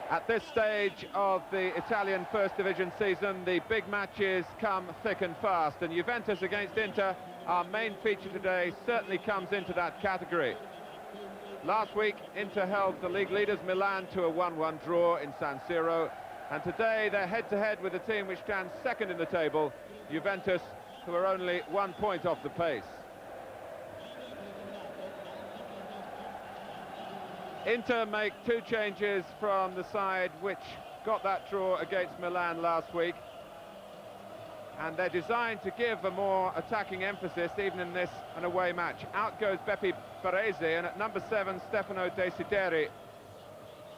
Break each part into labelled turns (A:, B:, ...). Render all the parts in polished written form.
A: At this stage of the Italian First Division season, the big matches come thick and fast, and Juventus against Inter, our main feature today, certainly comes into that category. Last week, Inter held the league leaders Milan to a 1-1 draw in San Siro, and today they're head-to-head with the team which stands second in the table, Juventus, who are only 1 point off the pace. Inter make 2 changes from the side which got that draw against Milan last week, and they're designed to give a more attacking emphasis even in this an away match. Out goes Beppe Baresi, and at number 7 Stefano Desideri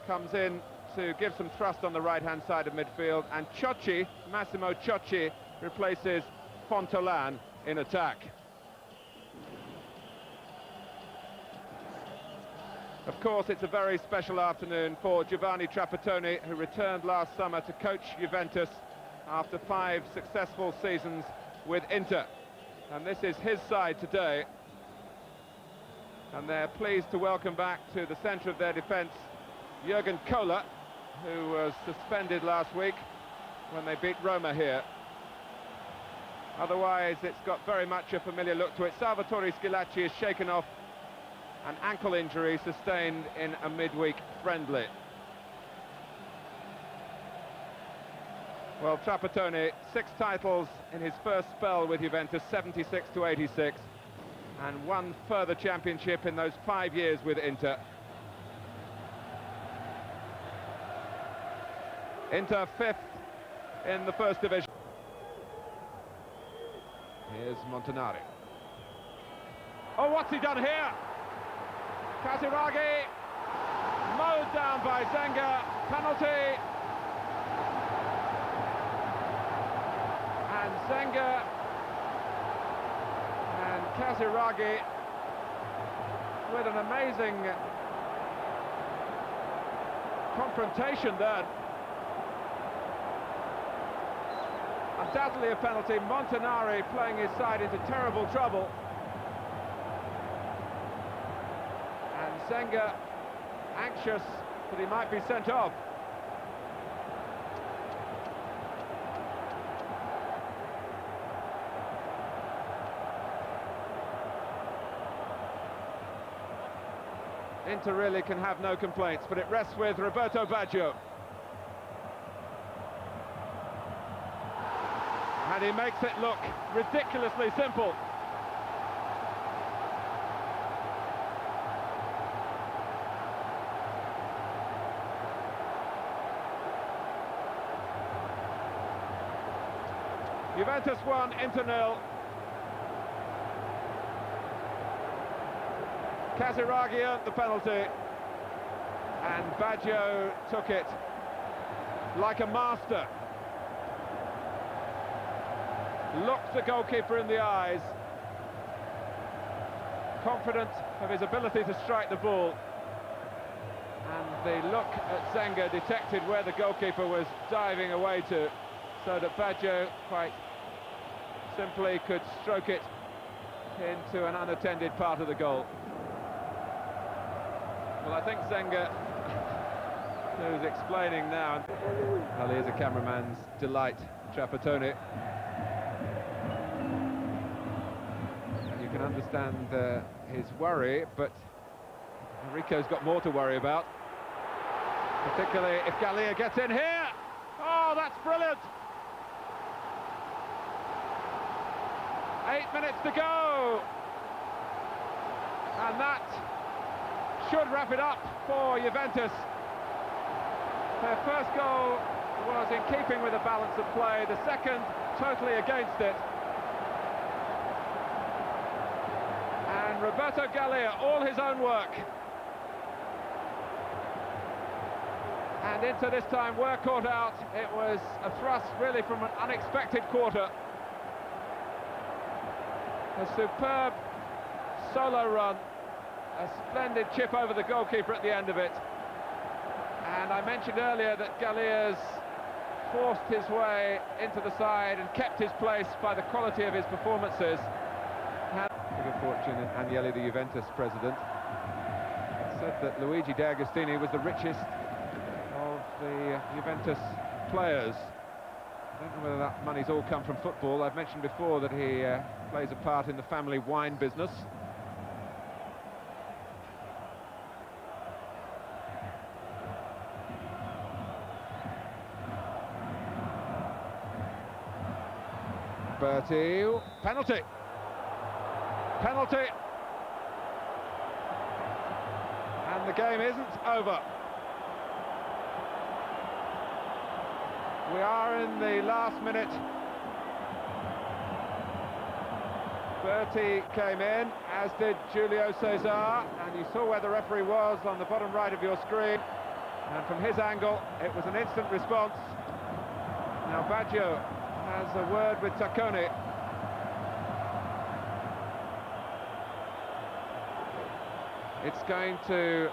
A: comes in to give some thrust on the right-hand side of midfield, and Ciocci, Massimo Ciocci, replaces Fontolan in attack. Of course, it's a very special afternoon for Giovanni Trapattoni, who returned last summer to coach Juventus after 5 successful seasons with Inter. And this is his side today. And they're pleased to welcome back to the centre of their defence Jürgen Kohler, who was suspended last week when they beat Roma here. Otherwise, it's got very much a familiar look to it. Salvatore Schillaci is shaken off an ankle injury sustained in a midweek friendly. Well, Trapattoni, 6 titles in his first spell with Juventus, 76 to 86, and 1 further championship in those 5 years with Inter. Inter 5th in the First Division. Here's Montanari. Oh, what's he done here? Casiraghi, mowed down by Zenga, penalty. And Zenga and Casiraghi with an amazing confrontation there. Undoubtedly a penalty. Montanari playing his side into terrible trouble. And Zenga anxious that he might be sent off. Inter really can have no complaints, but it rests with Roberto Baggio. And he makes it look ridiculously simple. Juventus 1, Inter 0. Casiraghi earned the penalty, and Baggio took it like a master. Looked the goalkeeper in the eyes, confident of his ability to strike the ball. And the look at Zenga detected where the goalkeeper was diving away to, so that Baggio quite simply could stroke it into an unattended part of the goal. Well, I think Zenga, who's explaining now, well, here's a cameraman's delight, Trapattoni. And you can understand his worry, but Enrico's got more to worry about, particularly if Galia gets in here. Oh, that's brilliant! 8 minutes to go, and that should wrap it up for Juventus. Their first goal was in keeping with the balance of play, the second totally against it. And Roberto Galia, all his own work. And Inter this time were caught out. It was a thrust really from an unexpected quarter. A superb solo run. A splendid chip over the goalkeeper at the end of it. And I mentioned earlier that Galia's forced his way into the side and kept his place by the quality of his performances. Good fortune, Agnelli, the Juventus president, said that Luigi De Agostini was the richest of Juventus players. I don't know whether that money's all come from football. I've mentioned before that he plays a part in the family wine business. Bertie, penalty! Penalty! And the game isn't over. We are in the last minute. Bertie came in, as did Julio Cesar, and you saw where the referee was on the bottom right of your screen. And from his angle, it was an instant response. Now Baggio has a word with Taccone. It's going to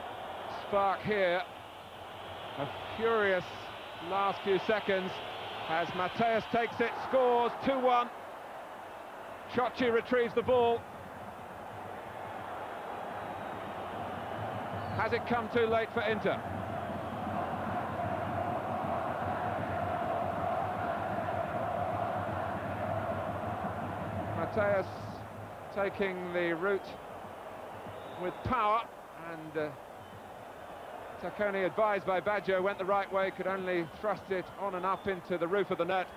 A: spark here a furious last few seconds as Matthäus takes it, scores 2-1. Ciocci retrieves the ball. Has it come too late for Inter? Matthäus taking the route with power, and Taccone, advised by Baggio, went the right way, could only thrust it on and up into the roof of the net.